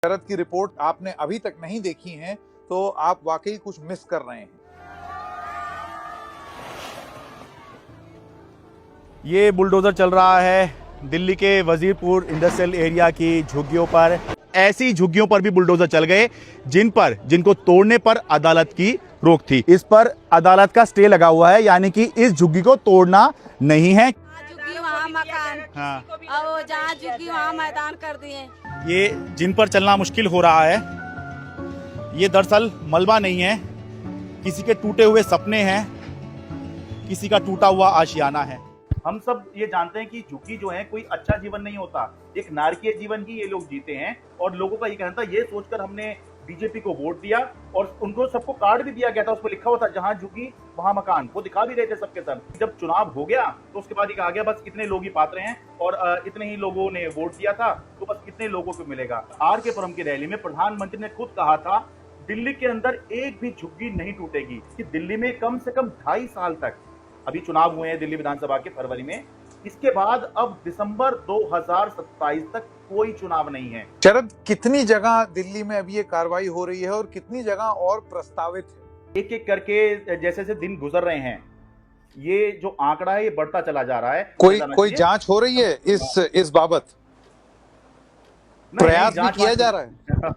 शरद की रिपोर्ट आपने अभी तक नहीं देखी है तो आप वाकई कुछ मिस कर रहे हैं। ये बुलडोजर चल रहा है दिल्ली के वजीरपुर इंडस्ट्रियल एरिया की झुग्गियों पर। ऐसी झुग्गियों पर भी बुलडोजर चल गए जिनको तोड़ने पर अदालत की रोक थी। इस पर अदालत का स्टे लगा हुआ है, यानी कि इस झुग्गी को तोड़ना नहीं है। झुग्गी वहाँ मकान, हाँ, अब जहाँ झुग्गी वहाँ मैदान कर दिए। ये जिन पर चलना मुश्किल हो रहा है, ये दरअसल मलबा नहीं है, किसी के टूटे हुए सपने हैं, किसी का टूटा हुआ आशियाना है। हम सब ये जानते हैं कि झुग्गी जो है कोई अच्छा जीवन नहीं होता, एक नारकीय जीवन ही ये लोग जीते हैं। और लोगों का ये कहना था, ये सोचकर हमने बीजेपी को वोट दिया और उनको सबको कार्ड भी दिया गया था, उस पर लिखा हुआ था जहां झुग्गी वहां मकान, वो दिखा भी रहे थे सबके सब। जब चुनाव हो गया तो उसके बाद ये कहा गया बस इतने लोग ही पात्र हैं और इतने ही लोगों ने वोट दिया था, तो बस इतने लोगों को मिलेगा। आर के पुरम की रैली में प्रधानमंत्री ने खुद कहा था दिल्ली के अंदर एक भी झुग्गी नहीं टूटेगी, कि दिल्ली में कम से कम 2.5 साल तक, अभी चुनाव हुए हैं दिल्ली विधानसभा के फरवरी में, इसके बाद अब दिसंबर 2027 तक कोई चुनाव नहीं है। शरद, कितनी जगह दिल्ली में अभी ये कार्रवाई हो रही है और कितनी जगह और प्रस्तावित है? एक एक करके जैसे जैसे दिन गुजर रहे हैं, ये जो आंकड़ा है ये बढ़ता चला जा रहा है। कोई जांच हो रही है इस बाबत? प्रयास भी किया जा रहा है?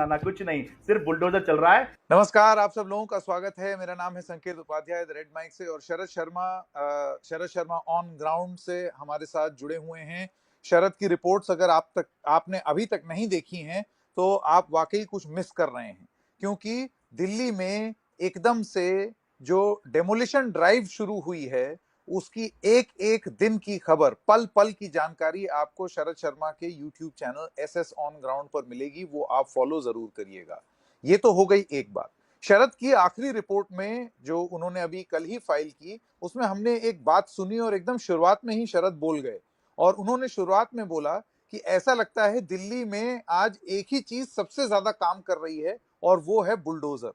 ना कुछ नहीं, सिर्फ बुलडोजर चल रहा है। नमस्कार, आप सब लोगों का स्वागत है। मेरा नाम है संकेत उपाध्याय, द रेड माइक से, और शरद शर्मा ऑन ग्राउंड से हमारे साथ जुड़े हुए हैं। शरद की रिपोर्ट्स अगर आपने अभी तक नहीं देखी हैं तो आप वाकई कुछ मिस कर रहे हैं, क्योंकि दिल्ली में एकदम से जो डेमोलिशन ड्राइव शुरू हुई है उसकी एक एक दिन की खबर, पल पल की जानकारी आपको शरद शर्मा के YouTube channel SS on ground पर मिलेगी। वो आप फॉलो जरूर करिएगा। ये तो हो गई एक बात। शरद की आखिरी रिपोर्ट में जो उन्होंने अभी कल ही फाइल की, उसमें हमने एक बात सुनी और एकदम शुरुआत में ही शरद बोल गए, और उन्होंने शुरुआत में बोला कि ऐसा लगता है दिल्ली में आज एक ही चीज सबसे ज्यादा काम कर रही है और वो है बुलडोजर।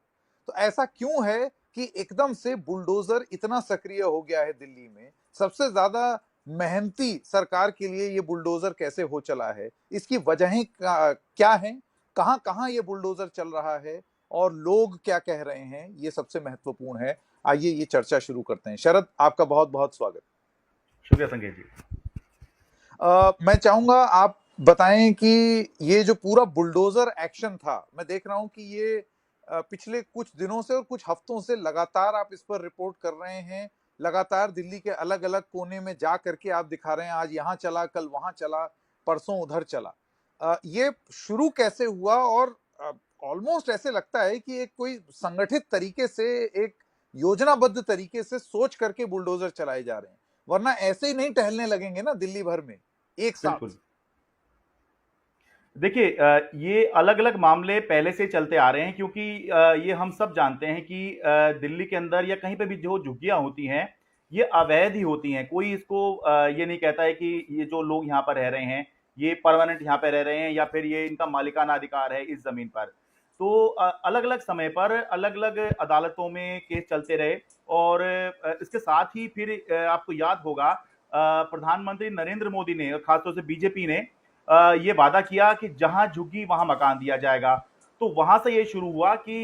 तो ऐसा क्यों है कि एकदम से बुलडोजर इतना सक्रिय हो गया है दिल्ली में? सबसे ज्यादा मेहनती सरकार के लिए ये बुलडोजर कैसे हो चला है? इसकी वजहें क्या हैं? कहां कहां ये बुलडोजर चल रहा है और लोग क्या कह रहे हैं, ये सबसे महत्वपूर्ण है। आइए ये चर्चा शुरू करते हैं। शरद, आपका बहुत बहुत स्वागत। शुक्रिया संकेत जी। मैं चाहूंगा आप बताएं कि ये जो पूरा बुलडोजर एक्शन था, मैं देख रहा हूं कि ये पिछले कुछ दिनों से और कुछ हफ्तों से लगातार आप इस पर रिपोर्ट कर रहे हैं। लगातार दिल्ली के अलग अलग कोने में जा करके आप दिखा रहे हैं, आज यहाँ चला, कल वहां चला, परसों उधर चला। ये शुरू कैसे हुआ? और ऑलमोस्ट ऐसे लगता है कि एक कोई संगठित तरीके से, एक योजनाबद्ध तरीके से सोच करके बुलडोजर चलाए जा रहे हैं, वरना ऐसे ही नहीं टहलने लगेंगे ना दिल्ली भर में एक साथ। देखिए, ये अलग अलग मामले पहले से चलते आ रहे हैं, क्योंकि ये हम सब जानते हैं कि दिल्ली के अंदर या कहीं पे भी जो झुग्गियां होती हैं ये अवैध ही होती हैं। कोई इसको ये नहीं कहता है कि ये जो लोग यहाँ पर रह रहे हैं ये परमानेंट यहाँ पे रह रहे हैं या फिर ये इनका मालिकाना अधिकार है इस जमीन पर। तो अलग अलग समय पर अलग अलग अदालतों में केस चलते रहे और इसके साथ ही फिर आपको याद होगा प्रधानमंत्री नरेंद्र मोदी ने, खासतौर से बीजेपी ने ये वादा किया कि जहां झुग्गी वहां मकान दिया जाएगा। तो वहां से ये शुरू हुआ कि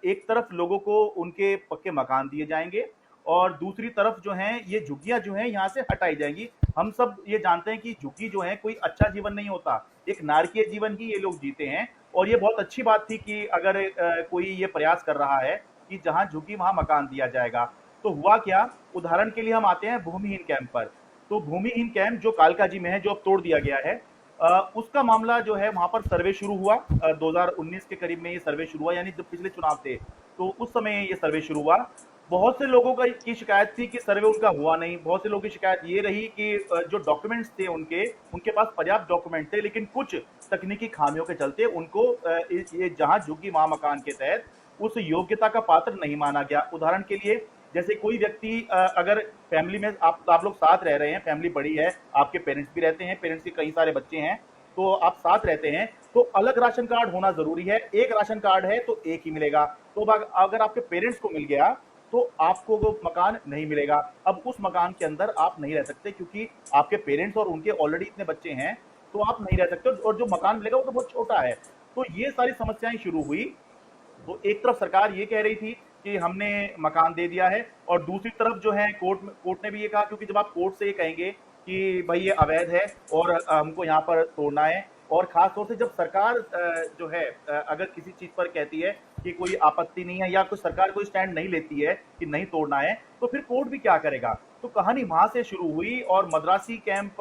एक तरफ लोगों को उनके पक्के मकान दिए जाएंगे और दूसरी तरफ जो है ये झुग्गियां जो है यहाँ से हटाई जाएंगी। हम सब ये जानते हैं कि झुग्गी जो है कोई अच्छा जीवन नहीं होता, एक नारकीय जीवन ही ये लोग जीते हैं। और ये बहुत अच्छी बात थी कि अगर कोई ये प्रयास कर रहा है कि जहां झुग्गी वहां मकान दिया जाएगा। तो हुआ क्या, उदाहरण के लिए हम आते हैं भूमिहीन कैंप पर। तो भूमिहीन कैंप जो कालकाजी में है, जो अब तोड़ दिया गया है, उसका मामला जो है वहां पर सर्वे शुरू हुआ। 2019 के करीब में ये सर्वे शुरू हुआ, यानी जब पिछले चुनाव थे तो उस समय ये सर्वे शुरू हुआ। बहुत से लोगों की शिकायत थी कि सर्वे उनका हुआ नहीं। बहुत से लोगों की शिकायत ये रही कि जो डॉक्यूमेंट्स थे उनके पास पर्याप्त डॉक्यूमेंट थे, लेकिन कुछ तकनीकी खामियों के चलते उनको ये जहां झुग्गी वहां मकान के तहत उस योग्यता का पात्र नहीं माना गया। उदाहरण के लिए, जैसे कोई व्यक्ति अगर फैमिली में आप लोग साथ रह रहे हैं, फैमिली बड़ी है, आपके पेरेंट्स भी रहते हैं, पेरेंट्स के कई सारे बच्चे हैं, तो आप साथ रहते हैं, तो अलग राशन कार्ड होना जरूरी है। एक राशन कार्ड है तो एक ही मिलेगा। तो अगर आपके पेरेंट्स को मिल गया तो आपको वो मकान नहीं मिलेगा। अब उस मकान के अंदर आप नहीं रह सकते, क्योंकि आपके पेरेंट्स और उनके ऑलरेडी इतने बच्चे हैं तो आप नहीं रह सकते, और जो मकान मिलेगा वो तो बहुत छोटा है। तो ये सारी समस्याएं शुरू हुई। तो एक तरफ सरकार ये कह रही थी कि हमने मकान दे दिया है, और दूसरी तरफ जो है कोर्ट ने भी ये कहा, क्योंकि जब आप कोर्ट से ये कहेंगे कि भाई ये अवैध है और हमको यहाँ पर तोड़ना है, और खास तौर से जब सरकार जो है अगर किसी चीज पर कहती है कि कोई आपत्ति नहीं है, या कोई सरकार कोई स्टैंड नहीं लेती है कि नहीं तोड़ना है, तो फिर कोर्ट भी क्या करेगा। तो कहानी वहां से शुरू हुई, और मद्रासी कैंप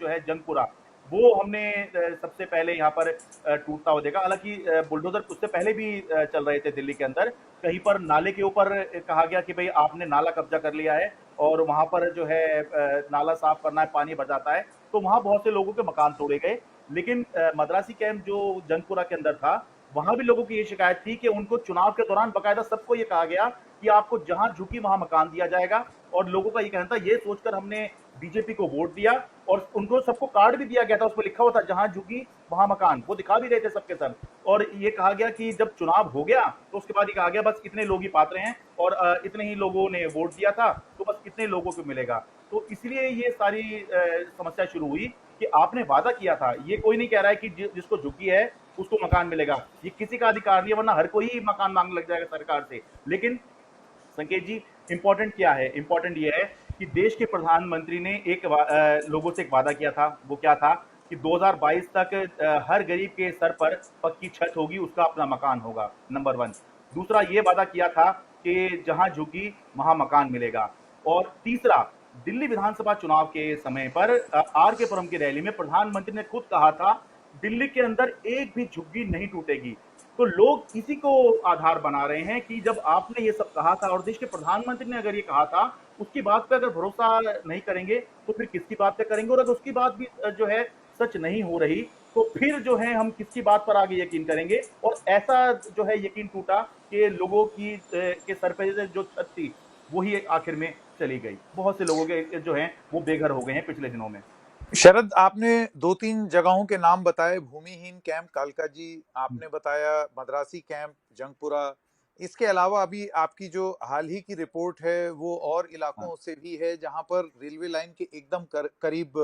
जो है जंगपुरा, वो हमने सबसे पहले यहाँ पर टूटता हुआ देखा। हालांकि बुलडोजर उससे पहले भी चल रहे थे दिल्ली के अंदर। कहीं पर नाले के ऊपर कहा गया कि भाई आपने नाला कब्जा कर लिया है और वहां पर जो है नाला साफ करना है, पानी भर जाता है, तो वहां बहुत से लोगों के मकान तोड़े गए। लेकिन मद्रासी कैंप जो जंगपुरा के अंदर था, वहां भी लोगों की ये शिकायत थी कि उनको चुनाव के दौरान बकायदा सबको ये कहा गया कि आपको जहां झुकी वहां मकान दिया जाएगा, और लोगों का ये कहना था, ये सोचकर हमने बीजेपी को वोट दिया, और उनको सबको कार्ड भी दिया गया था, उस पर लिखा हुआ था जहां झुकी वहां मकान, वो दिखा भी रहे थे सबके सब। और ये कहा गया कि जब चुनाव हो गया तो उसके बाद ये कहा गया बस इतने लोग ही पात्र हैं, और इतने ही लोगों ने वोट दिया था, तो बस इतने लोगों को मिलेगा। तो इसलिए ये सारी समस्या शुरू हुई कि आपने वादा किया था। ये कोई नहीं कह रहा है कि जिसको झुकी है उसको मकान मिलेगा, ये किसी का अधिकार नहीं है, वरना हर कोई ही मकान मांगने लग जाएगा सरकार से। लेकिन संकेत जी, इंपॉर्टेंट क्या है? इंपॉर्टेंट ये है कि देश के प्रधानमंत्री ने लोगों से एक वादा किया था। वो क्या था कि 2022 तक हर गरीब के सर पर पक्की छत होगी, उसका अपना मकान होगा, नंबर 1। दूसरा ये वादा किया था कि जहां झुकी वहां मकान मिलेगा। और तीसरा, दिल्ली विधानसभा चुनाव के समय पर आर के पुरम की रैली में प्रधानमंत्री ने खुद कहा था दिल्ली के अंदर एक भी झुग्गी नहीं टूटेगी। तो लोग इसी को आधार बना रहे हैं कि जब आपने ये सब कहा था और देश के प्रधानमंत्री ने अगर ये कहा था, उसकी बात पे अगर भरोसा नहीं करेंगे तो फिर किसकी बात पे करेंगे? और अगर उसकी बात भी जो है सच नहीं हो रही, तो फिर जो है हम किसकी बात पर आगे यकीन करेंगे? और ऐसा जो है यकीन टूटा कि लोगों की के सर पे जो छत थी वही आखिर में चली गई। बहुत से लोगों के जो हैं वो बेघर हो गए हैं पिछले दिनों में। शरद, आपने 2-3 जगहों के नाम बताए, भूमिहीन कैंप कालकाजी, आपने बताया मद्रासी कैंप जंगपुरा। इसके अलावा अभी आपकी जो हाल ही की रिपोर्ट है वो और हाँ इलाकों से भी है जहां पर रेलवे लाइन के एकदम करीब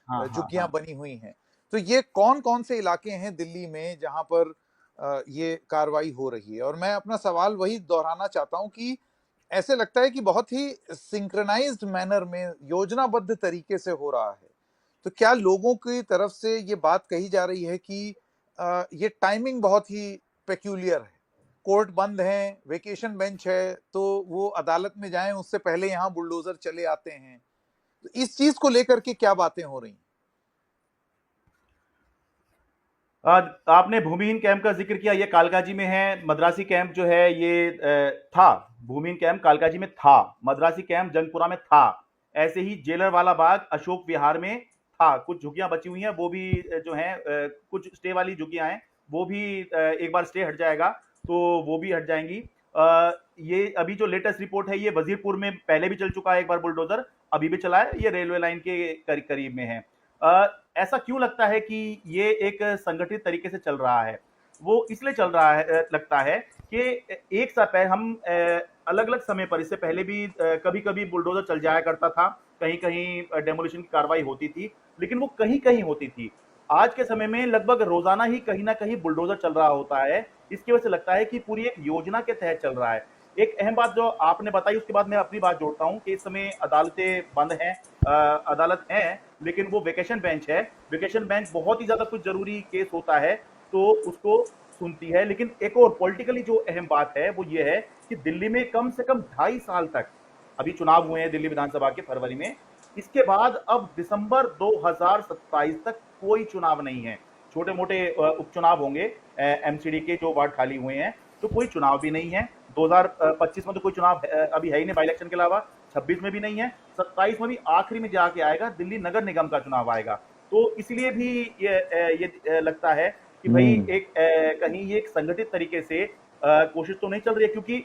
हाँ हाँ झुग्गियां हाँ। बनी हुई हैं। तो ये कौन कौन से इलाके हैं दिल्ली में जहां पर ये कार्रवाई हो रही है? और मैं अपना सवाल वही दोहराना चाहता हूं कि ऐसे लगता है कि बहुत ही सिंक्रोनाइज्ड मैनर में, योजनाबद्ध तरीके से हो रहा है। तो क्या लोगों की तरफ से ये बात कही जा रही है कि ये टाइमिंग बहुत ही पेक्यूलियर है, कोर्ट बंद है, वेकेशन बेंच है, तो वो अदालत में जाएं उससे पहले यहाँ बुलडोजर चले आते हैं? तो इस चीज को लेकर के क्या बातें हो रही हैं? आपने भूमिहीन कैंप का जिक्र किया, ये कालकाजी में है। मद्रासी कैंप जो है ये था, भूमिहीन कैंप कालकाजी में था, मद्रासी कैंप जंगपुरा में था। ऐसे ही जेलर वाला बाग अशोक विहार में था। कुछ झुग्गियां बची हुई हैं, वो भी जो हैं कुछ स्टे वाली झुग्गियां हैं, वो भी एक बार स्टे हट जाएगा तो वो भी हट जाएंगी। ये अभी जो लेटेस्ट रिपोर्ट है, ये वजीरपुर में पहले भी चल चुका है एक बार बुलडोजर, अभी भी चला है, ये रेलवे लाइन के करीब में है। ऐसा क्यों लगता है कि ये एक संगठित तरीके से चल रहा है? वो इसलिए चल रहा है लगता है कि एक साथ पहले हम अलग अलग समय पर, इससे पहले भी कभी कभी बुलडोजर चल जाया करता था, कहीं कहीं डेमोलिशन की कार्रवाई होती थी, लेकिन वो कहीं कहीं होती थी। आज के समय में लगभग रोजाना ही कहीं ना कहीं बुलडोजर चल रहा होता है। इसकी वजह से लगता है कि पूरी एक योजना के तहत चल रहा है। एक अहम बात जो आपने बताई, उसके बाद मैं अपनी बात जोड़ता हूं कि इस समय अदालतें बंद हैं, अदालत है लेकिन वो वेकेशन बेंच है। वेकेशन बेंच बहुत ही ज्यादा कुछ जरूरी केस होता है तो उसको सुनती है। लेकिन एक और पॉलिटिकली जो अहम बात है वो ये है कि दिल्ली में कम से कम 2.5 साल तक, अभी चुनाव हुए हैं दिल्ली विधानसभा के फरवरी में, इसके बाद अब दिसंबर 2027 तक कोई चुनाव नहीं है। छोटे मोटे उपचुनाव होंगे, एमसीडी के जो वार्ड खाली हुए हैं, तो कोई चुनाव भी नहीं है। 2025 में तो कोई चुनाव अभी है ही नहीं, बाई इलेक्शन के अलावा 26 में भी नहीं है, 27 में भी आखिरी में जाके आएगा, दिल्ली नगर निगम का चुनाव आएगा। तो इसलिए भी ये लगता है कि भाई एक कहीं ये एक संगठित तरीके से कोशिश तो नहीं चल रही है, क्योंकि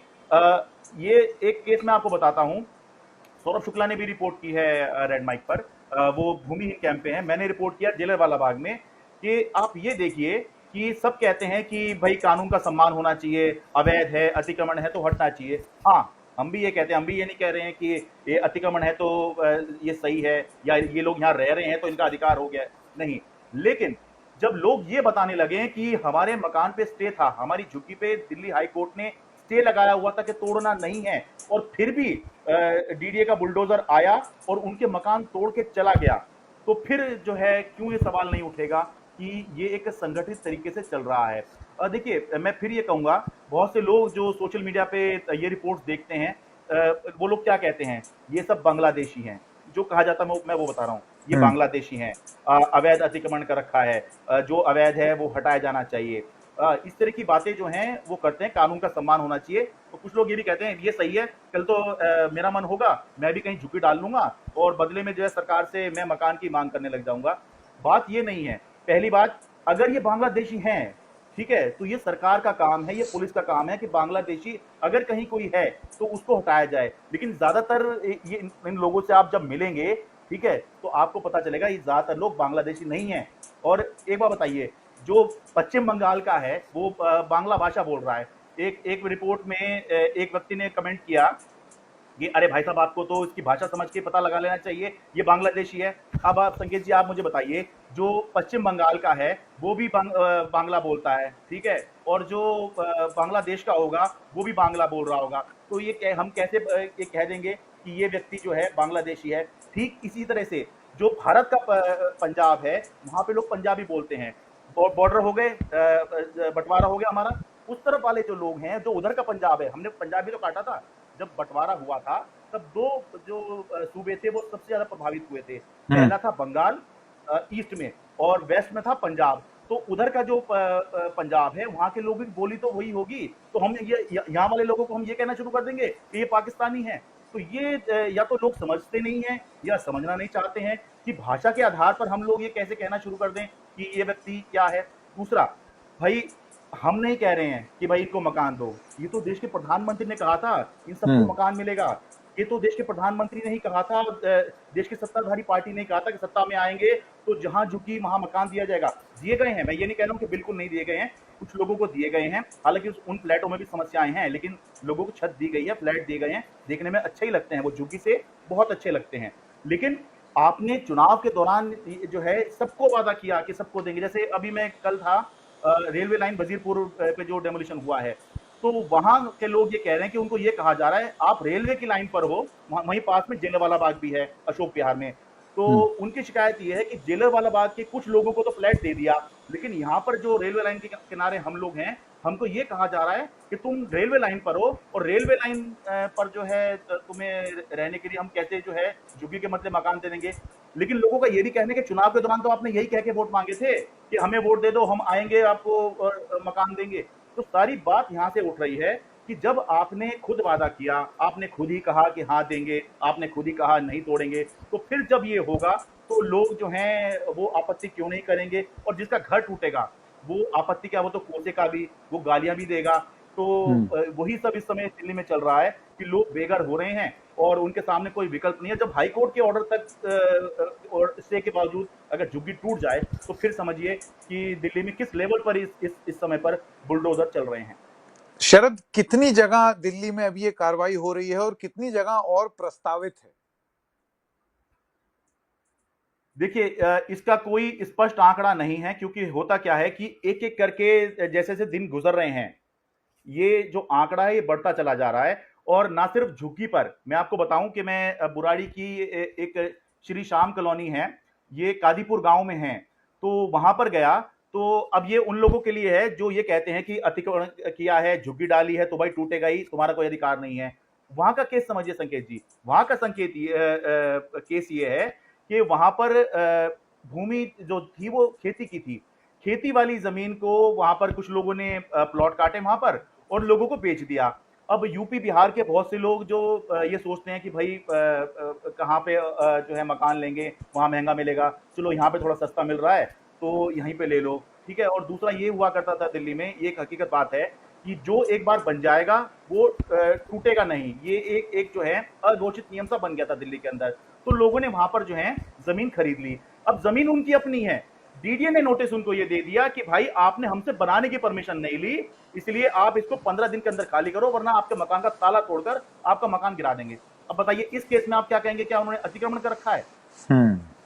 ये एक केस मैं आपको बताता हूं, सौरभ शुक्ला ने भी रिपोर्ट की है रेड माइक पर, वो भूमिहीन कैंप पे हैं। मैंने रिपोर्ट किया जेलरवाला बाग में कि आप ये देखिए कि सब कहते हैं कि भाई कानून का सम्मान होना चाहिए, अवैध है, अतिक्रमण है तो हटना चाहिए। हाँ, हम भी ये कहते हैं, हम भी ये नहीं कह रहे हैं कि ये अतिक्रमण है तो ये सही है, या ये लोग यहाँ रह रहे हैं तो इनका अधिकार हो गया है। नहीं, लेकिन जब लोग ये बताने लगे कि हमारे मकान पे स्टे था, हमारी झुग्गी पे दिल्ली हाई कोर्ट ने स्टे लगाया हुआ था कि तोड़ना नहीं है, और फिर भी डीडीए का बुलडोजर आया और उनके मकान तोड़ के चला गया, तो फिर जो है क्यों ये सवाल नहीं उठेगा कि ये एक संगठित तरीके से चल रहा है। देखिए, मैं फिर ये कहूंगा, बहुत से लोग जो सोशल मीडिया पे ये रिपोर्ट्स देखते हैं, वो लोग क्या कहते हैं, ये सब बांग्लादेशी हैं। जो कहा जाता है मैं वो बता रहा हूँ, ये बांग्लादेशी हैं, अवैध अतिक्रमण कर रखा है, जो अवैध है वो हटाया जाना चाहिए, इस तरह की बातें जो हैं वो करते हैं। कानून का सम्मान होना चाहिए। तो कुछ लोग ये भी कहते हैं ये सही है, कल तो मेरा मन होगा मैं भी कहीं झुग्गी डाल लूंगा और बदले में जो है सरकार से मैं मकान की मांग करने लग जाऊंगा। बात ये नहीं है। पहली बात, अगर ये बांग्लादेशी हैं, ठीक है, तो ये सरकार का काम है, ये पुलिस का काम है कि बांग्लादेशी अगर कहीं कोई है तो उसको हटाया जाए। लेकिन ज्यादातर ये इन लोगों से आप जब मिलेंगे, ठीक है, तो आपको पता चलेगा ये ज्यादातर लोग बांग्लादेशी नहीं हैं। और एक बात बताइए, जो पश्चिम बंगाल का है वो बांग्ला भाषा बोल रहा है। एक रिपोर्ट में एक व्यक्ति ने कमेंट किया कि अरे भाई साहब, आपको तो इसकी भाषा समझ के पता लगा लेना चाहिए, ये बांग्लादेशी है। अब आप संकेत जी, आप मुझे बताइए, जो पश्चिम बंगाल का है वो भी बांग्ला बोलता है, ठीक है, और जो बांग्लादेश का होगा वो भी बांग्ला बोल रहा होगा, तो ये हम कैसे ये कह देंगे कि ये व्यक्ति जो है बांग्लादेशी है। ठीक इसी तरह से जो भारत का पंजाब है, वहां पे लोग पंजाबी बोलते हैं। बॉर्डर हो गए, बंटवारा हो गया हमारा, उस तरफ वाले जो लोग हैं, जो उधर का पंजाब है, हमने पंजाबी तो काटा था जब बंटवारा हुआ था, तब दो जो सूबे थे वो सबसे ज्यादा प्रभावित हुए थे। पहला था बंगाल ईस्ट में, और वेस्ट में था पंजाब। तो उधर का जो पंजाब है, वहां के लोगों की बोली तो वही होगी। तो हम ये यहाँ वाले लोगों को हम ये कहना शुरू कर देंगे कि ये पाकिस्तानी है। तो ये या तो लोग समझते नहीं है या समझना नहीं चाहते हैं कि भाषा के आधार पर हम लोग ये कैसे कहना शुरू कर दें कि ये व्यक्ति क्या है। दूसरा, भाई हम नहीं कह रहे हैं कि भाई इनको मकान दो, ये तो देश के प्रधानमंत्री ने कहा था इन सबको मकान मिलेगा। ये तो देश के प्रधानमंत्री ने ही कहा था, देश की सत्ताधारी पार्टी ने कहा था कि सत्ता में आएंगे तो जहां झुकी वहां मकान दिया जाएगा। दिए गए हैं, मैं ये नहीं कह रहा हूं कि बिल्कुल नहीं दिए गए हैं, कुछ लोगों को दिए गए हैं। हालांकि उन फ्लैटों में भी समस्याएं हैं, लेकिन लोगों को छत दी गई है, फ्लैट दिए गए हैं, देखने में अच्छे ही लगते हैं, वो झुग्गी से बहुत अच्छे लगते हैं। लेकिन आपने चुनाव के दौरान जो है सबको वादा किया कि सबको देंगे। जैसे अभी मैं कल था, रेलवे लाइन वजीरपुर पे जो डेमोलिशन हुआ है, तो वहां के लोग ये कह रहे हैं कि उनको ये कहा जा रहा है आप रेलवे की लाइन पर हो, वहीं पास में जलियांवाला बाग भी है अशोक विहार में। तो उनकी शिकायत ये है कि जलियांवाला बाग के कुछ लोगों को तो फ्लैट दे दिया, लेकिन यहाँ पर जो रेलवे लाइन के किनारे हम लोग हैं, हमको ये कहा जा रहा है कि तुम रेलवे लाइन पर हो, और रेलवे लाइन पर जो है तुम्हें रहने के लिए हम कैसे जो है झुग्गी के मतलब मकान दे देंगे। लेकिन लोगों का ये भी कहने के चुनाव के दौरान तो आपने यही कह के वोट मांगे थे कि हमें वोट दे दो, हम आएंगे आपको मकान देंगे। तो सारी बात यहाँ से उठ रही है कि जब आपने खुद वादा किया, आपने खुद ही कहा कि हाँ देंगे, आपने खुद ही कहा नहीं तोड़ेंगे, तो फिर जब ये होगा तो लोग जो हैं वो आपत्ति क्यों नहीं करेंगे। और जिसका घर टूटेगा वो आपत्ति क्या, वो तो कोसेगा भी, वो गालियां भी देगा। तो वही सब इस समय दिल्ली में चल रहा है कि लोग बेघर हो रहे हैं और उनके सामने कोई विकल्प नहीं है। जब हाई कोर्ट के ऑर्डर तक और स्टे के बावजूद अगर झुग्गी टूट जाए तो फिर समझिए कि दिल्ली में किस लेवल पर इस समय पर बुलडोजर चल रहे हैं। शरद, कितनी जगह दिल्ली में अभी ये कार्रवाई हो रही है और कितनी जगह और प्रस्तावित है? देखिए, इसका कोई स्पष्ट आंकड़ा नहीं है, क्योंकि होता क्या है कि एक एक करके जैसे जैसे दिन गुजर रहे हैं, ये जो आंकड़ा है ये बढ़ता चला जा रहा है। और ना सिर्फ झुग्गी पर, मैं आपको बताऊं कि मैं बुराड़ी की एक श्री श्याम कॉलोनी है, ये कादीपुर गांव में है, तो वहां पर गया। तो अब ये उन लोगों के लिए है जो ये कहते हैं कि अतिक्रमण किया है, झुग्गी डाली है तो भाई टूटेगा ही, तुम्हारा कोई अधिकार नहीं है। वहां का केस समझिए संकेत जी, वहां का केस ये है कि वहां पर भूमि जो थी वो खेती की थी, खेती वाली जमीन को वहां पर कुछ लोगों ने प्लॉट काटे वहां पर और लोगों को बेच दिया। अब यूपी बिहार के बहुत से लोग जो ये सोचते हैं कि भाई कहाँ पे जो है मकान लेंगे, वहां महंगा मिलेगा, चलो यहाँ पे थोड़ा सस्ता मिल रहा है तो यहीं पे ले लो, ठीक है। और दूसरा ये हुआ करता था दिल्ली में, ये एक हकीकत बात है कि जो एक बार बन जाएगा वो टूटेगा नहीं, ये एक जो है अघोषित नियम सा बन गया था दिल्ली के अंदर। तो लोगों ने वहां पर जो है जमीन खरीद ली। अब जमीन उनकी अपनी है, डीडीए ने नोटिस उनको ये दे दिया कि भाई आपने हमसे बनाने की परमिशन नहीं ली, इसलिए आप इसको 15 दिन के अंदर खाली करो, वरना आपके मकान का ताला तोड़कर आपका मकान गिरा देंगे। अब बताइए इस केस में आप क्या कहेंगे, क्या उन्होंने अतिक्रमण कर रखा है?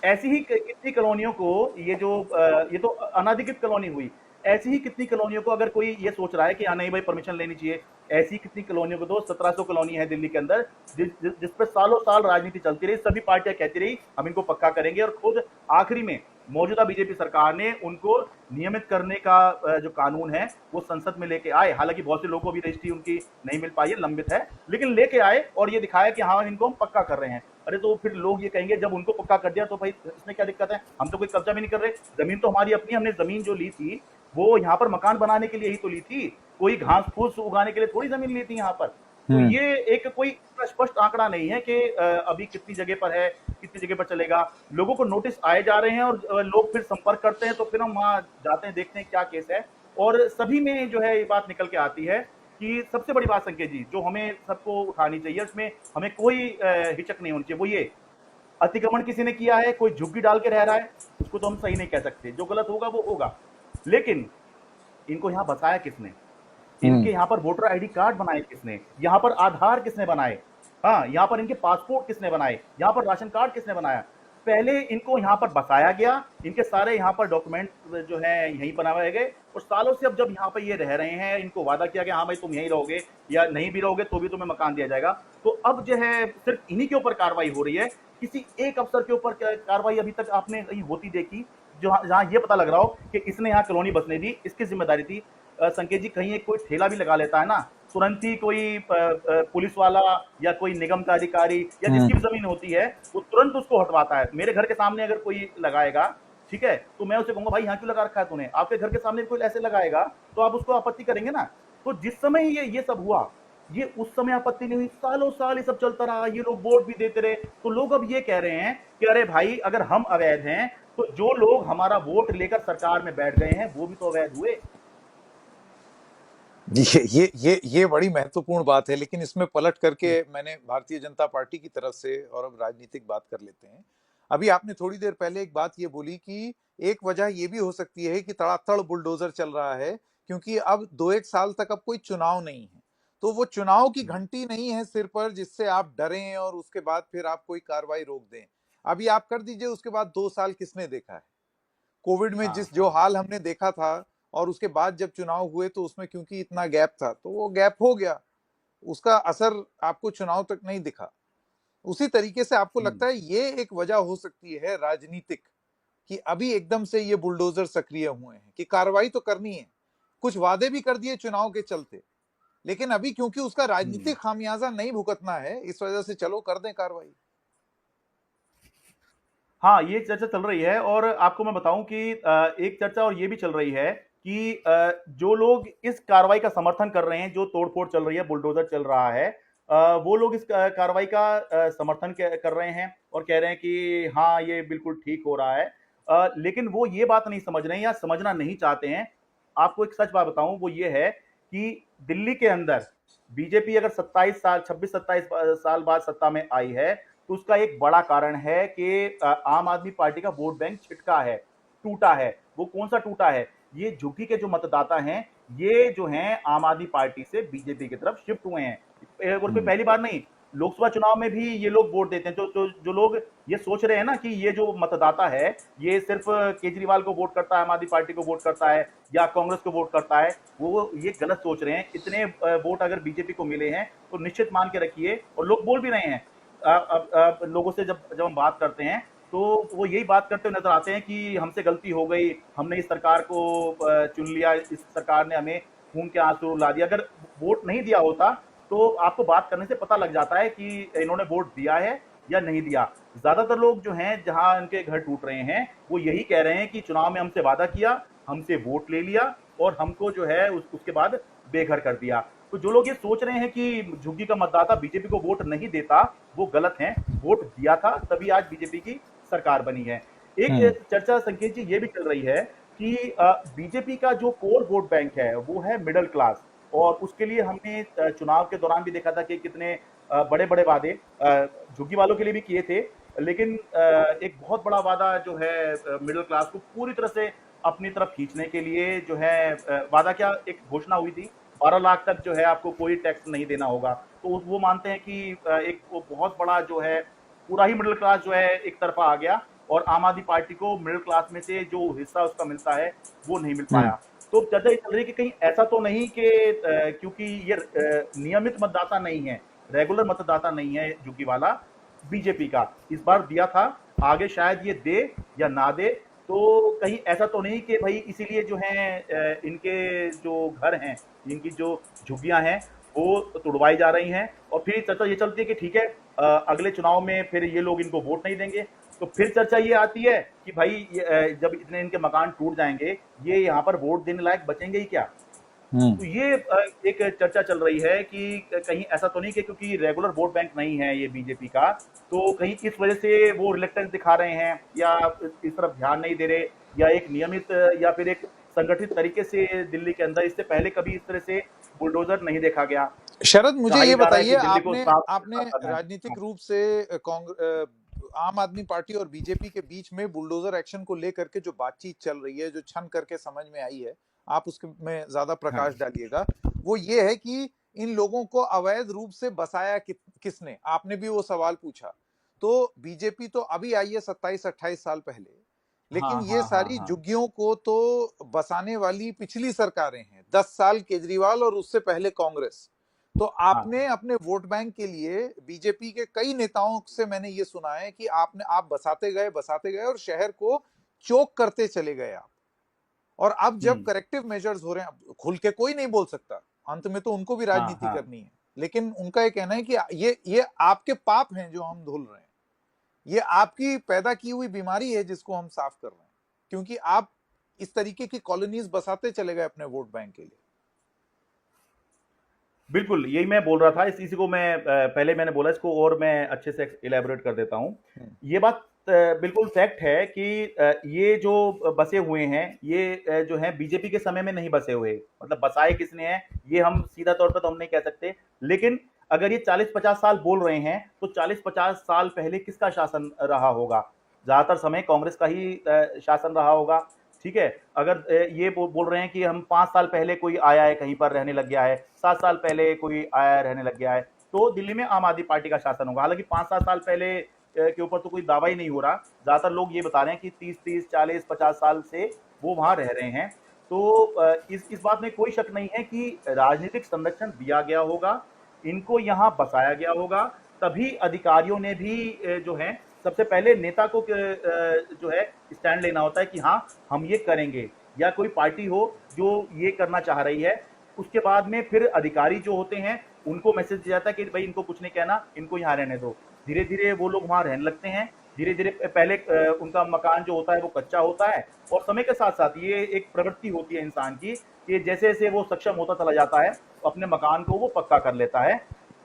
ऐसी ही कितनी कॉलोनियों को ये तो अनाधिकृत कॉलोनी हुई, ऐसी ही कितनी कॉलोनियों को अगर कोई ये सोच रहा है कि हाँ नहीं भाई परमिशन लेनी चाहिए, ऐसी कितनी कॉलोनियों को, तो 1700 कॉलोनी है दिल्ली के अंदर जिस पर सालों साल राजनीति चलती रही, सभी पार्टियां कहती रही हम इनको पक्का करेंगे, और खुद आखिरी में मौजूदा बीजेपी सरकार ने उनको नियमित करने का जो कानून है वो संसद में लेके आए। हालांकि बहुत से लोगों को भी रजिस्ट्री उनकी नहीं मिल पाई है, लंबित है, लेकिन लेके आए और ये दिखाया कि हाँ इनको हम पक्का कर रहे हैं। अरे तो फिर लोग ये कहेंगे जब उनको पक्का कर दिया तो भाई इसमें क्या दिक्कत है, हम तो कोई कब्जा भी नहीं कर रहे, जमीन तो हमारी अपनी, हमने जमीन जो ली थी वो यहाँ पर मकान बनाने के लिए ही तो ली थी, कोई घास फूस उगाने के लिए थोड़ी जमीन ली थी यहाँ पर। तो ये एक कोई स्पष्ट आंकड़ा नहीं है कि अभी कितनी जगह पर है, कितनी जगह पर चलेगा। लोगों को नोटिस आए जा रहे हैं और लोग फिर संपर्क करते हैं, तो फिर हम वहां जाते हैं, देखते हैं क्या केस है, और सभी में जो है ये बात निकल के आती है कि सबसे बड़ी बात संकेत जी जो हमें सबको उठानी चाहिए, उसमें हमें कोई हिचक नहीं होनी चाहिए, वो ये अतिक्रमण किसी ने किया है, कोई झुग्गी डाल के रह रहा है, उसको तो हम सही नहीं कह सकते, जो गलत होगा वो होगा, लेकिन इनको यहाँ बसाया किसने, इनके यहाँ पर वोटर आईडी कार्ड बनाए किसने, यहाँ पर आधार किसने बनाए, हाँ यहाँ पर इनके पासपोर्ट किसने बनाए, यहाँ पर राशन कार्ड किसने बनाया, पहले इनको यहाँ पर बसाया गया, इनके सारे यहाँ पर डॉक्यूमेंट जो है यहीं बनाए गए, और सालों से अब जब यहाँ पर ये रह रहे हैं, इनको वादा किया गया हाँ भाई तुम यहीं रहोगे, या नहीं भी रहोगे तो भी तुम्हें मकान दिया जाएगा, तो अब जो है सिर्फ इन्हीं के ऊपर कार्रवाई हो रही है, किसी एक अफसर के ऊपर कार्रवाई अभी तक आपने कहीं होती देखी जो जहां ये पता लग रहा हो कि इसने यहाँ कॉलोनी बसने दी, इसकी जिम्मेदारी थी। संकेत जी कहीं एक कोई ठेला भी लगा लेता है ना, तुरंत ही कोई पुलिस वाला या कोई निगम का अधिकारी या जिसकी भी जमीन होती है वो तुरंत उसको हटवाता है। मेरे घर के सामने अगर कोई लगाएगा, ठीक है, तो मैं उसे कहूंगा भाई यहाँ क्यों लगा रखा है तूने, आपके घर के सामने कोई ऐसे लगाएगा तो आप उसको आपत्ति करेंगे ना। तो जिस समय ये सब हुआ, ये उस समय आपत्ति नहीं हुई, सालों साल ये सब चलता रहा, ये लोग वोट भी देते रहे, तो लोग अब ये कह रहे हैं कि अरे भाई अगर हम अवैध हैं तो जो लोग हमारा वोट लेकर सरकार में बैठ गए हैं वो भी तो अवैध हुए। ये बड़ी महत्वपूर्ण बात है, लेकिन इसमें पलट करके मैंने भारतीय जनता पार्टी की तरफ से और अब राजनीतिक बात कर लेते हैं। अभी आपने थोड़ी देर पहले एक बात ये बोली कि एक वजह ये भी हो सकती है कि तड़ातड़ बुलडोजर चल रहा है क्योंकि अब 2-1 साल तक अब कोई चुनाव नहीं है, तो वो चुनाव की घंटी नहीं है सिर पर जिससे आप डरें और उसके बाद फिर आप कोई कार्रवाई रोक दें। अभी आप कर दीजिए, उसके बाद 2 साल किसने देखा है? कोविड में हाँ जो हाल हमने देखा था और उसके बाद जब चुनाव हुए तो उसमें क्योंकि इतना गैप था तो वो गैप हो गया, उसका असर आपको चुनाव तक नहीं दिखा। उसी तरीके से आपको लगता है ये एक वजह हो सकती है राजनीतिक कि अभी एकदम से ये बुलडोजर सक्रिय हुए हैं कि कार्रवाई तो करनी है, कुछ वादे भी कर दिए चुनाव के चलते, लेकिन अभी क्योंकि उसका राजनीतिक खामियाजा नहीं भुगतना है, इस वजह से चलो कर दें कार्रवाई। हाँ, ये चर्चा चल रही है, और आपको मैं बताऊं कि एक चर्चा और ये भी चल रही है कि जो लोग इस कार्रवाई का समर्थन कर रहे हैं, जो तोड़फोड़ चल रही है, बुलडोजर चल रहा है, वो लोग इस कार्रवाई का समर्थन कर रहे हैं और कह रहे हैं कि हाँ ये बिल्कुल ठीक हो रहा है, लेकिन वो ये बात नहीं समझ रहे हैं या समझना नहीं चाहते हैं। आपको एक सच बात बताऊं, वो ये है कि दिल्ली के अंदर बीजेपी अगर 26-27 साल बाद सत्ता में आई है, तो उसका एक बड़ा कारण है कि आम आदमी पार्टी का वोट बैंक छिटका है, टूटा है। वो कौन सा टूटा है? ये झुग्गी के जो मतदाता हैं, ये जो हैं आम आदमी पार्टी से बीजेपी की तरफ शिफ्ट हुए हैं, और कोई पहली बार नहीं, लोकसभा चुनाव में भी ये लोग वोट देते हैं। जो लोग ये सोच रहे हैं ना कि ये जो मतदाता है ये सिर्फ केजरीवाल को वोट करता है, आम आदमी पार्टी को वोट करता है या कांग्रेस को वोट करता है, वो ये गलत सोच रहे हैं। इतने वोट अगर बीजेपी को मिले हैं तो निश्चित मान के रखिए, और लोग बोल भी रहे हैं, अब लोगों से जब हम बात करते हैं तो वो यही बात करते हुए नजर आते हैं कि हमसे गलती हो गई, हमने इस सरकार को चुन लिया, इस सरकार ने हमें खून के आंसू ला दिया। अगर वोट नहीं दिया होता तो आपको बात करने से पता लग जाता है कि इन्होंने वोट दिया है या नहीं दिया। ज्यादातर लोग जो हैं जहां इनके घर टूट रहे हैं वो यही कह रहे हैं कि चुनाव में हमसे वादा किया, हमसे वोट ले लिया और हमको जो है उसके बाद बेघर कर दिया। तो जो लोग ये सोच रहे हैं कि झुग्गी का मतदाता बीजेपी को वोट नहीं देता, वो गलत हैं। वोट दिया था तभी आज बीजेपी की सरकार बनी है। एक चर्चा संकेत जी ये भी चल रही है कि बीजेपी का जो कोर वोट बैंक है वो है मिडिल क्लास, और उसके लिए हमने चुनाव के दौरान भी देखा था कि कितने बड़े बड़े वादे झुग्गी वालों के लिए भी किए थे, लेकिन एक बहुत बड़ा वादा जो है मिडिल क्लास को पूरी तरह से अपनी तरफ खींचने के लिए जो है वादा, क्या एक घोषणा हुई थी 12 लाख तक जो है आपको कोई टैक्स नहीं देना होगा। तो वो मानते हैं कि एक वो बहुत बड़ा जो है पूरा ही मिडिल क्लास जो है एक तरफा आ गया, और आम आदमी पार्टी को मिडिल क्लास में से जो हिस्सा उसका मिलता है वो नहीं मिल पाया। तो चर्चा ये चल रही है कि कहीं ऐसा तो नहीं कि क्योंकि ये नियमित मतदाता नहीं है, रेगुलर मतदाता नहीं है झुग्गी वाला बीजेपी का, इस बार दिया था, आगे शायद ये दे या ना दे, तो कहीं ऐसा तो नहीं कि भाई इसीलिए जो है इनके जो घर हैं, इनकी जो झुग्गियां हैं वो तुड़वाई जा रही हैं, और फिर चर्चा ये चलती है कि ठीक है अगले चुनाव में फिर ये लोग इनको वोट नहीं देंगे। तो फिर चर्चा ये आती है कि भाई जब इतने इनके मकान टूट जाएंगे, ये यहाँ पर वोट देने लायक बचेंगे ही क्या? तो ये एक चर्चा चल रही है कि कहीं ऐसा तो नहीं कि क्योंकि रेगुलर वोट बैंक नहीं है ये बीजेपी का, तो कहीं इस वजह से वो रिलेक्टेंस दिखा रहे हैं या इस तरफ ध्यान नहीं दे रहे, या एक नियमित या फिर एक संगठित तरीके से दिल्ली के अंदर इससे पहले कभी इस तरह से बुलडोजर नहीं देखा गया। शरद, मुझे ये बताइए, आपने आपने राजनीतिक रूप से आम आदमी पार्टी और बीजेपी के बीच में बुलडोजर एक्शन को लेकर के जो बातचीत चल रही है, जो छन करके समझ में आई है, आप उसके में ज्यादा प्रकाश डालिएगा, वो ये है कि इन लोगों को अवैध रूप से बसाया किसने? आपने भी वो सवाल पूछा। तो बीजेपी तो अभी आई है 27-28 साल पहले, लेकिन ये सारी झुग्गियों को तो बसाने वाली पिछली सरकारें हैं, 10 साल केजरीवाल और उससे पहले कांग्रेस। तो आपने अपने वोट बैंक के लिए बीजेपी के कई नेताओं से मैंने ये सुना है कि आप बसाते गए और शहर को चोक करते चले गए आप। और अब जब करेक्टिव मेजर्स हो रहे हैं, खुल के कोई नहीं बोल सकता, अंत में तो उनको भी राजनीति करनी है, लेकिन उनका ये कहना है कि ये आपके पाप हैं जो हम धुल रहे हैं, ये आपकी पैदा की हुई बीमारी है जिसको हम साफ कर रहे हैं, क्योंकि आप इस तरीके की कॉलोनीज बसाते चले गए अपने वोट बैंक के लिए। बिल्कुल, यही मैं बोल रहा था, इसी को मैं पहले मैंने बोला, इसको और मैं अच्छे से इलैबोरेट कर देता हूँ। ये बात बिल्कुल फैक्ट है कि ये जो बसे हुए हैं, ये जो है बीजेपी के समय में नहीं बसे हुए, मतलब बसाए किसने हैं ये हम सीधा तौर पर तो हम नहीं कह सकते, लेकिन अगर ये 40-50 साल बोल रहे हैं तो 40-50 साल पहले किसका शासन रहा होगा? ज्यादातर समय कांग्रेस का ही शासन रहा होगा, ठीक है। अगर ये बोल रहे हैं कि हम 5 साल पहले कोई आया है कहीं पर रहने लग गया है, 7 साल पहले कोई आया रहने लग गया है, तो दिल्ली में आम आदमी पार्टी का शासन होगा। हालांकि 5-7 साल पहले के ऊपर तो कोई दावा ही नहीं हो रहा, ज्यादातर लोग ये बता रहे हैं कि 30, 40, 50 साल से वो वहां रह रहे हैं। तो इस बात में कोई शक नहीं है कि राजनीतिक संरक्षण दिया गया होगा, इनको यहाँ बसाया गया होगा, तभी अधिकारियों ने भी जो है, सबसे पहले नेता को जो है स्टैंड लेना होता है कि हाँ हम ये करेंगे, या कोई पार्टी हो जो ये करना चाह रही है, उसके बाद में फिर अधिकारी जो होते हैं उनको मैसेज दिया जाता है कि भाई इनको कुछ नहीं कहना, इनको यहाँ रहने दो। धीरे धीरे वो लोग वहाँ रहने लगते हैं, धीरे धीरे पहले उनका मकान जो होता है वो कच्चा होता है, और समय के साथ साथ ये एक प्रवृत्ति होती है इंसान की कि जैसे जैसे वो सक्षम होता चला जाता है अपने मकान को वो पक्का कर लेता है।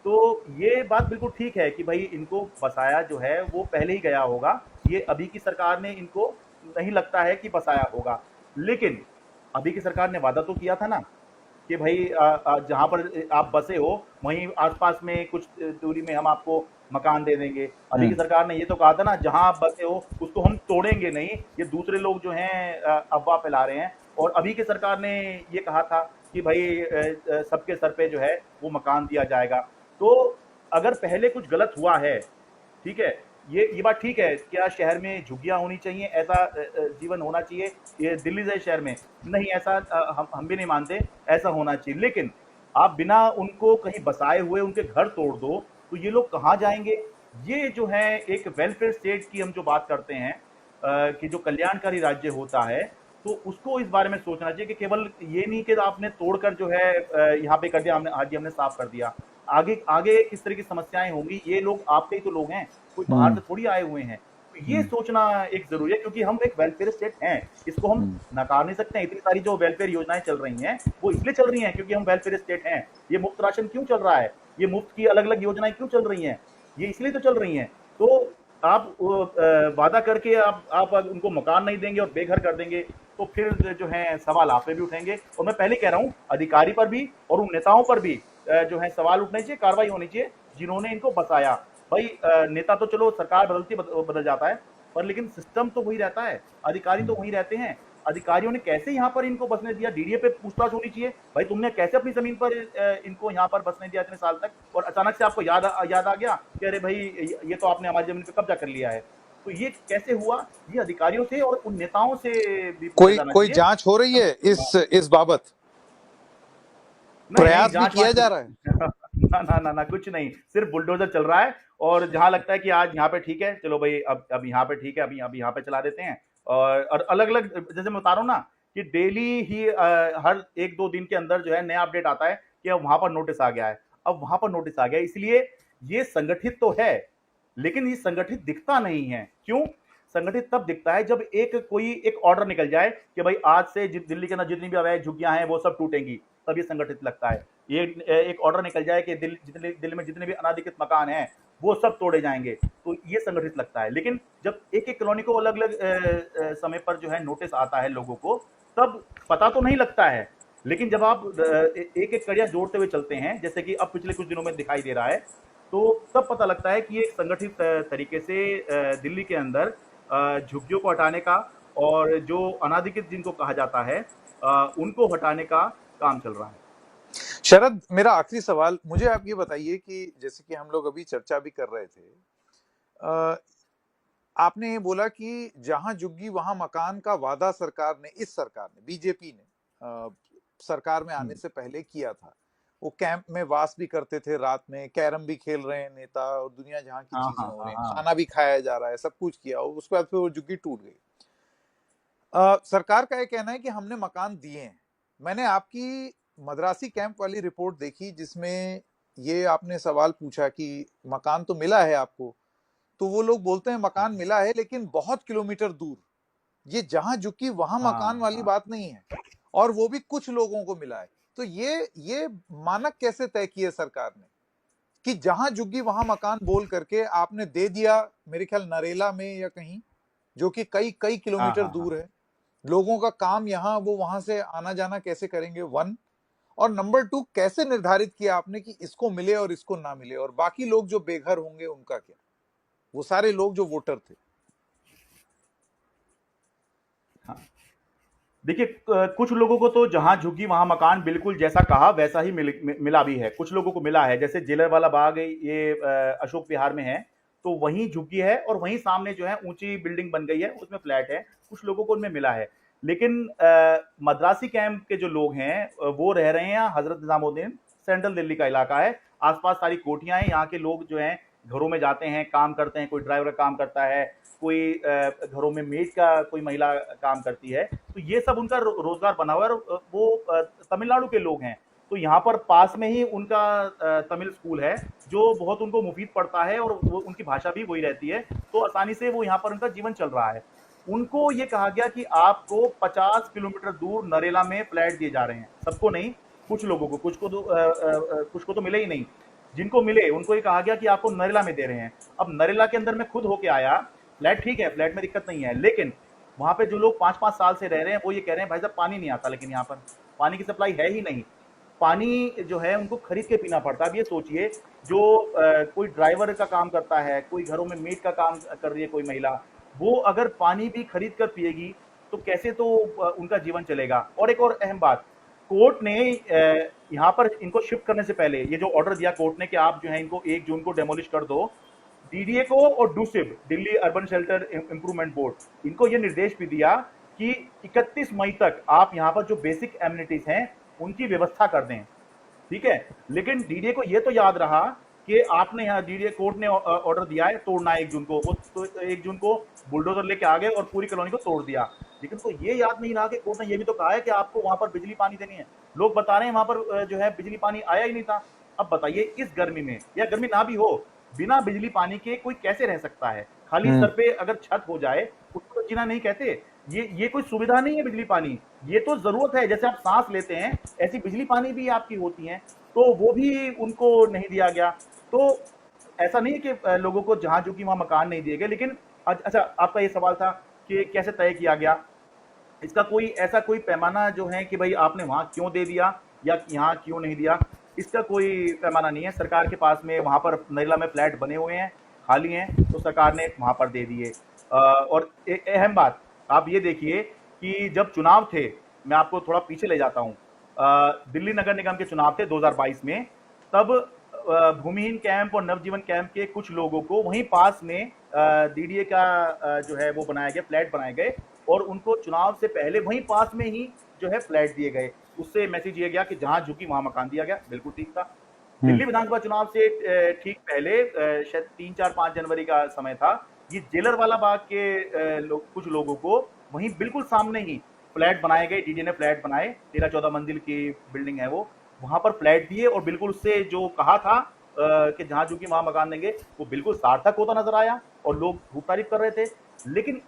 तो ये बात बिल्कुल ठीक है कि भाई इनको बसाया जो है वो पहले ही गया होगा, ये अभी की सरकार ने इनको नहीं लगता है कि बसाया होगा, लेकिन अभी की सरकार ने वादा तो किया था ना कि भाई जहां पर आप बसे हो वहीं आसपास में कुछ दूरी में हम आपको मकान दे देंगे। अभी की सरकार ने ये तो कहा था ना, जहां आप बसे हो उसको हम तोड़ेंगे नहीं, ये दूसरे लोग जो हैं अफवाह फैला रहे हैं। और अभी की सरकार ने ये कहा था कि भाई सबके सर पे जो है वो मकान दिया जाएगा। तो अगर पहले कुछ गलत हुआ है, ठीक है, ये बात ठीक है, क्या शहर में झुग्गियां होनी चाहिए, ऐसा जीवन होना चाहिए, ये दिल्ली जैसे शहर में नहीं, ऐसा हम भी नहीं मानते, ऐसा होना चाहिए, लेकिन आप बिना उनको कहीं बसाए हुए उनके घर तोड़ दो तो ये लोग कहाँ जाएंगे? ये जो है एक वेलफेयर स्टेट की हम जो बात करते हैं कि जो कल्याणकारी राज्य होता है, तो उसको इस बारे में सोचना चाहिए कि केवल ये नहीं कि आपने तोड़कर जो है यहाँ पे कर दिया, हमने साफ कर दिया, आगे आगे किस तरह की समस्याएं होंगी, ये लोग आपके ही तो लोग हैं, कोई बाहर से थोड़ी आए हुए हैं। तो ये सोचना एक जरूरी है, क्योंकि हम एक वेलफेयर स्टेट हैं, इसको हम नकार नहीं सकते हैं। इतनी सारी जो वेलफेयर योजनाएं चल रही हैं वो इसलिए चल रही हैं क्योंकि हम वेलफेयर स्टेट हैं। ये मुफ्त राशन क्यों चल रहा है, ये मुफ्त की अलग अलग योजनाएं क्यों चल रही हैं, ये इसलिए तो चल रही हैं। तो आप वादा करके आप उनको मकान नहीं देंगे और बेघर कर देंगे, तो फिर जो है सवाल आप पे भी उठेंगे। और मैं पहले कह रहा हूँ, अधिकारी पर भी और उन नेताओं पर भी जो है सवाल उठने चाहिए, कार्रवाई होनी चाहिए जिन्होंने इनको बसाया। भाई नेता तो चलो सरकार बदलती बदल जाता है, पर लेकिन सिस्टम तो वही रहता है, अधिकारी तो वही रहते हैं। अधिकारियों ने कैसे यहाँ पर इनको बसने दिया, डीडीए पे पूछताछ होनी चाहिए, भाई तुमने कैसे अपनी जमीन पर इनको यहाँ पर बसने दिया इतने साल तक, और अचानक से आपको याद आ गया कि अरे भाई ये तो आपने हमारी जमीन पे कब्जा कर लिया है। तो ये कैसे हुआ, ये अधिकारियों से और उन नेताओं से भी पूछा कोई जाना कोई चाहिए। जांच हो रही है इस बाबत? नहीं नहीं, प्रयास भी जांच किया वांच जा रहा है? ना ना ना ना, कुछ नहीं, सिर्फ बुलडोजर चल रहा है। और जहां लगता है कि आज यहाँ पे ठीक है, चलो भाई अब यहाँ पे ठीक है, अभी यहाँ पे चला देते हैं। और अलग अलग, जैसे मैं बता रहा हूँ ना कि डेली ही हर एक दो दिन के अंदर जो है नया अपडेट आता है कि अब वहां पर नोटिस आ गया है, अब वहां पर नोटिस आ गया है। इसलिए ये संगठित तो है, लेकिन ये संगठित दिखता नहीं है। क्यों? संगठित तब दिखता है जब कोई एक ऑर्डर निकल जाए कि भाई आज से दिल्ली के अंदर जितनी भी अवैध झुग्गियां हैं वो सब टूटेंगी, तब ये संगठित लगता है। ये एक ऑर्डर निकल जाए कि दिल्ली में जितने भी अनाधिकृत मकान हैं वो सब तोड़े जाएंगे, तो ये संगठित लगता है। लेकिन जब एक एक कॉलोनी को अलग अलग समय पर जो है नोटिस आता है लोगों को, तब पता तो नहीं लगता है। लेकिन जब आप एक एक कड़ियां जोड़ते हुए चलते हैं, जैसे कि अब पिछले कुछ दिनों में दिखाई दे रहा है, तो तब पता लगता है कि ये एक संगठित तरीके से दिल्ली के अंदर झुग्गियों को हटाने का और जो अनाधिकृत जिनको कहा जाता है उनको हटाने का काम चल रहा है। शरद, मेरा आखिरी सवाल, मुझे आप ये बताइए कि जैसे कि हम लोग अभी चर्चा भी कर रहे थे, आपने ये बोला कि जहां झुग्गी वहां मकान का वादा सरकार ने, इस सरकार ने, बीजेपी ने सरकार में आने से पहले किया था। वो कैंप में वास भी करते थे, रात में कैरम भी खेल रहे हैं नेता, और दुनिया जहां की हाँ चीजें हाँ हो हाँ रही हैं, हाँ। खाना भी खाया जा रहा है, सब कुछ किया, और उसके बाद फिर वो झुग्गी टूट गई। सरकार का ये कहना है कि हमने मकान दिए हैं। मैंने आपकी मद्रासी कैंप वाली रिपोर्ट देखी जिसमें ये आपने सवाल पूछा कि मकान तो मिला है आपको, तो वो लोग बोलते हैं मकान मिला है लेकिन बहुत किलोमीटर दूर। ये जहां झुकी वहां मकान हाँ वाली हाँ। बात नहीं है, और वो भी कुछ लोगों को मिला है। तो ये मानक कैसे तय किए सरकार ने कि जहां झुग्गी वहां मकान बोल करके आपने दे दिया, मेरे ख्याल नरेला में या कहीं, जो कि कई कई हाँ किलोमीटर हाँ हाँ। दूर है। लोगों का काम यहाँ, वो वहां से आना जाना कैसे करेंगे, वन। और नंबर टू, कैसे निर्धारित किया आपने कि इसको मिले और इसको ना मिले, और बाकी लोग जो बेघर होंगे उनका क्या, वो सारे लोग जो वोटर थे? हाँ। देखिए, कुछ लोगों को तो जहां झुग्गी वहां मकान बिल्कुल जैसा कहा वैसा ही मिला भी है। कुछ लोगों को मिला है, जैसे जेलरवाला बाग ये अशोक विहार में है, तो वहीं झुग्गी है और वहीं सामने जो है ऊंची बिल्डिंग बन गई है, उसमें फ्लैट है। कुछ लोगों को उनमें मिला है। लेकिन मद्रासी कैंप के जो लोग हैं वो रह रहे हैं हजरत निजामुद्दीन, सेंट्रल दिल्ली का इलाका है, आसपास सारी कोठियां हैं। यहाँ के लोग जो हैं घरों में जाते हैं, काम करते हैं, कोई ड्राइवर का काम करता है, कोई घरों में मेड का कोई महिला काम करती है, तो ये सब उनका रोजगार बना हुआ है। और वो तमिलनाडु के लोग हैं, तो यहाँ पर पास में ही उनका तमिल स्कूल है जो बहुत उनको मुफीद पड़ता है, और वो उनकी भाषा भी वही रहती है, तो आसानी से वो यहाँ पर उनका जीवन चल रहा है। उनको ये कहा गया कि आपको 50 किलोमीटर दूर नरेला में फ्लैट दिए जा रहे हैं, सबको नहीं, कुछ लोगों को, कुछ को तो मिले ही नहीं। जिनको मिले उनको ये कहा गया कि आपको नरेला में दे रहे हैं। अब नरेला के अंदर मैं खुद होके आया, फ्लैट ठीक है, फ्लैट में दिक्कत नहीं है, लेकिन वहां पे जो लोग 5-5 साल से रह रहे हैं वो ये कह रहे हैं भाई साहब पानी नहीं आता, लेकिन यहाँ पर पानी की सप्लाई है ही नहीं। पानी जो है उनको खरीद के पीना पड़ता है। अब ये सोचिए, जो कोई ड्राइवर का काम करता है, कोई घरों में मेड का काम कर रही है कोई महिला, वो अगर पानी भी खरीद कर पिएगी तो कैसे तो उनका जीवन चलेगा। और एक और अहम बात, कोर्ट ने यहाँ पर इनको शिफ्ट करने से पहले ये जो ऑर्डर दिया कोर्ट ने कि आप जो है इनको 1 जून को डेमोलिश कर दो, डीडीए को और DUSIB, Delhi urban shelter improvement board, इनको ये निर्देश भी दिया कि 31 मई तक आप यहाँ पर जो बेसिक एमिनिटीज हैं उनकी व्यवस्था कर दें, ठीक है। लेकिन डीडीए को ये तो याद रहा कि आपने यहाँ, डीडीए कोर्ट ने ऑर्डर दिया है तोड़ना 1 जून को, वो तो 1 जून को बुलडोजर लेके आ गए और पूरी कॉलोनी को तोड़ दिया। लेकिन तो ये याद नहीं रहा कि कोर्ट ने ये भी तो कहा है कि आपको वहां पर बिजली पानी देनी है। लोग बता रहे हैं वहां पर जो है बिजली पानी आया ही नहीं था। अब बताइए, इस गर्मी में, या गर्मी ना भी हो, बिना बिजली पानी के कोई कैसे रह सकता है? खाली सर पे अगर छत हो जाए उसको जीना नहीं कहते। ये कोई सुविधा नहीं है बिजली पानी, ये तो जरूरत है। जैसे आप सांस लेते हैं ऐसी बिजली पानी भी आपकी होती है, तो वो भी उनको नहीं दिया गया। तो ऐसा नहीं है कि लोगों को जहां जो कि वहां मकान नहीं दिए गए। लेकिन अच्छा, आपका ये सवाल था कि कैसे तय किया गया, इसका कोई ऐसा कोई पैमाना जो है कि भाई आपने वहां क्यों दे दिया या यहाँ क्यों नहीं दिया, इसका कोई पैमाना नहीं है। सरकार के पास में वहां पर नरेला में फ्लैट बने हुए हैं, खाली हैं, तो सरकार ने वहां पर दे दिए। और एक अहम बात आप ये देखिए कि जब चुनाव थे, मैं आपको थोड़ा पीछे ले जाता हूँ, दिल्ली नगर निगम के चुनाव थे 2022 में, तब भूमिहीन कैंप और नवजीवन कैंप के कुछ लोगों को वहीं पास में डीडीए का जो है वो बनाया गया, फ्लैट बनाए गए और उनको चुनाव से पहले वहीं पास में ही जो है फ्लैट दिए गए। उससे मैसेज ये गया कि जहां झुकी वहां मकान दिया गया। बिल्कुल ठीक था। दिल्ली विधानसभा चुनाव से ठीक पहले शायद 3-4-5 जनवरी का समय था। ये जेलर वाला बाग के कुछ लोगों को वहीं बिल्कुल सामने ही फ्लैट बनाए गए। डीडी ने फ्लैट बनाए, 13-14 मंजिल की बिल्डिंग है वो, वहां पर फ्लैट दिए और बिल्कुल उससे जो कहा था कि जहां झुकी वहां मकान देंगे, वो बिल्कुल सार्थक होता नजर आया और लोग खूब तारीफ कर रहे थे। लेकिन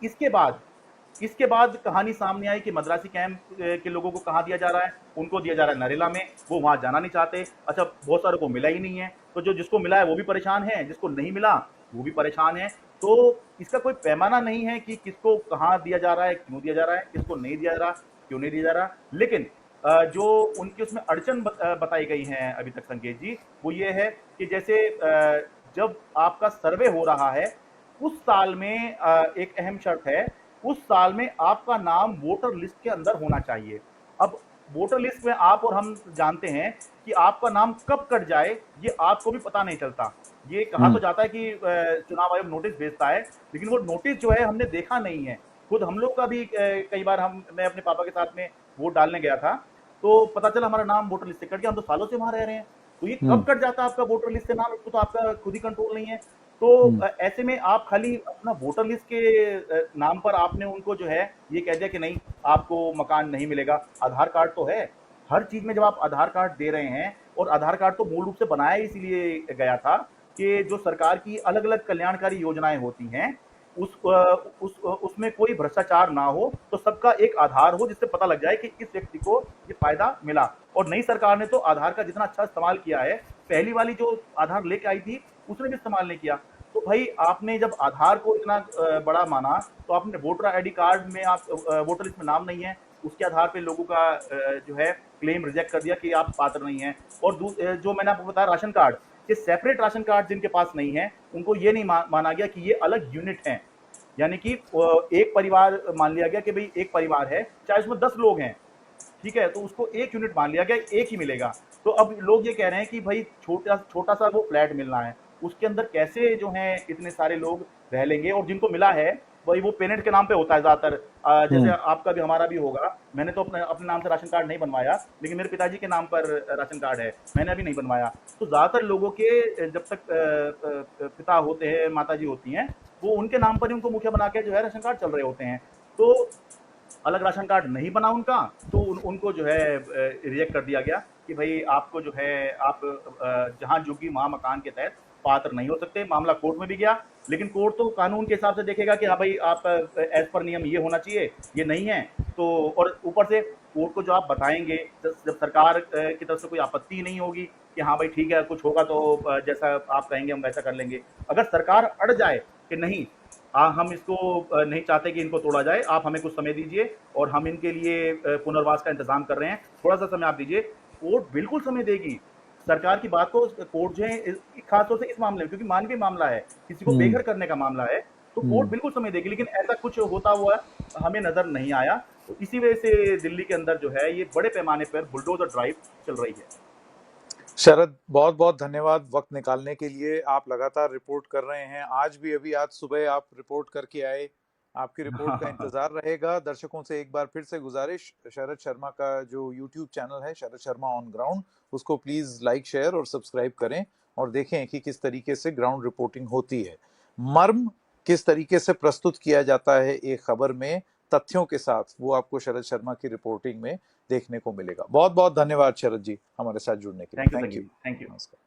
इसके बाद कहानी सामने आई कि मद्रासी कैंप के लोगों को कहाँ दिया जा रहा है, उनको दिया जा रहा है नरेला में। वो वहां जाना नहीं चाहते। अच्छा, बहुत सारे को मिला ही नहीं है, तो जो जिसको मिला है वो भी परेशान है, जिसको नहीं मिला वो भी परेशान है। तो इसका कोई पैमाना नहीं है कि किसको कहाँ दिया जा रहा है, क्यों दिया जा रहा है, किसको नहीं दिया जा रहा, क्यों नहीं दिया जा रहा। लेकिन जो उनकी उसमें अड़चन बताई गई है अभी तक संकेत जी, वो ये है कि जैसे जब आपका सर्वे हो रहा है उस साल में एक अहम शर्त है, उस साल में आपका नाम वोटर लिस्ट के अंदर होना चाहिए। अब वोटर लिस्ट में आप और हम जानते हैं कि आपका नाम कब कट जाए ये आपको भी पता नहीं चलता। ये कहा तो जाता है कि चुनाव आयोग नोटिस भेजता है, लेकिन वो नोटिस जो है हमने देखा नहीं है। खुद हम लोग का भी कई बार मैं अपने पापा के साथ में वोट डालने गया था, तो पता चला हमारा नाम वोटर लिस्ट से कट गया। हम तो सालों से वहां रह रहे हैं, तो ये कब कट जाता है आपका वोटर लिस्ट से नाम, इसको तो आपका खुद ही कंट्रोल नहीं है। तो ऐसे में आप खाली अपना वोटर लिस्ट के नाम पर आपने उनको जो है ये कह दिया कि नहीं, आपको मकान नहीं मिलेगा। आधार कार्ड तो है, हर चीज में जब आप आधार कार्ड दे रहे हैं, और आधार कार्ड तो मूल रूप से बनाया इसीलिए गया था कि जो सरकार की अलग अलग कल्याणकारी योजनाएं होती हैं उसमें कोई भ्रष्टाचार ना हो, तो सबका एक आधार हो जिससे पता लग जाए कि इस व्यक्ति को ये फायदा मिला। और नई सरकार ने तो आधार का जितना अच्छा इस्तेमाल किया है, पहली वाली जो आधार लेके आई थी उसने भी इस्तेमाल नहीं किया। तो भाई आपने जब आधार को इतना बड़ा माना, तो आपने वोटर आईडी कार्ड में आप वोटर लिस्ट में नाम नहीं है, उसके आधार पे लोगों का जो है क्लेम रिजेक्ट कर दिया कि आप पात्र नहीं है। और जो मैंने आपको बताया राशन कार्ड, ये सेपरेट राशन कार्ड जिनके पास नहीं है उनको ये नहीं माना गया कि ये अलग यूनिट हैं। यानी कि एक परिवार मान लिया गया कि भाई एक परिवार है, चाहे उसमें 10 लोग हैं, ठीक है, तो उसको एक यूनिट मान लिया गया, एक ही मिलेगा। तो अब लोग ये कह रहे हैं कि भाई छोटा सा वो फ्लैट मिलना है, उसके अंदर कैसे जो है इतने सारे लोग रह लेंगे। और जिनको मिला है वही वो पेरेंट के नाम पे होता है ज्यादातर, जैसे आपका भी हमारा भी होगा। मैंने तो अपने नाम से राशन कार्ड नहीं बनवाया, लेकिन मेरे पिताजी के नाम पर राशन कार्ड है, मैंने अभी नहीं बनवाया। तो ज्यादातर लोगों के जब तक पिता होते हैं, माताजी होती हैं, वो उनके नाम पर ही उनको मुखिया बना के जो है राशन कार्ड चल रहे होते हैं। तो अलग राशन कार्ड नहीं बना उनका, तो उनको जो है रिजेक्ट कर दिया गया कि भाई आपको जो है आप जहां जुगी वहां मकान के तहत पात्र नहीं हो सकते। मामला कोर्ट में भी गया, लेकिन कोर्ट तो कानून के हिसाब से देखेगा कि हाँ भाई आप एज पर नियम ये होना चाहिए, ये नहीं है तो। और ऊपर से कोर्ट को जो आप बताएंगे, जब सरकार की तरफ से कोई आपत्ति नहीं होगी कि हाँ भाई ठीक है कुछ होगा तो जैसा आप कहेंगे हम वैसा कर लेंगे। अगर सरकार अड़ जाए कि नहीं हम इसको नहीं चाहते कि इनको तोड़ा जाए, आप हमें कुछ समय दीजिए और हम इनके लिए पुनर्वास का इंतजाम कर रहे हैं, थोड़ा सा समय आप दीजिए, कोर्ट बिल्कुल समय देगी। सरकार की बात को कोर्ट जो है खासतौर से इस मामले में, क्योंकि मानवीय मामला है, किसी को बेघर करने का मामला है, तो कोर्ट बिल्कुल समय देगी। लेकिन ऐसा कुछ होता हुआ हमें नजर नहीं आया। तो इसी वजह से दिल्ली के अंदर जो है ये बड़े पैमाने पर बुलडोजर ड्राइव चल रही है। शरद, बहुत बहुत धन्यवाद वक्त निकालने के लिए। आप लगातार रिपोर्ट कर रहे हैं, आज सुबह आप रिपोर्ट करके आए। आपकी रिपोर्ट का इंतजार रहेगा। दर्शकों से एक बार फिर से गुजारिश, शरद शर्मा का जो यूट्यूब चैनल है शरद शर्मा ऑन ग्राउंड, उसको प्लीज लाइक, शेयर और सब्सक्राइब करें और देखें कि किस तरीके से ग्राउंड रिपोर्टिंग होती है। मर्म किस तरीके से प्रस्तुत किया जाता है एक खबर में तथ्यों के साथ, वो आपको शरद शर्मा की रिपोर्टिंग में देखने को मिलेगा। बहुत बहुत धन्यवाद शरद जी हमारे साथ जुड़ने के लिए। Thank you. नमस्कार।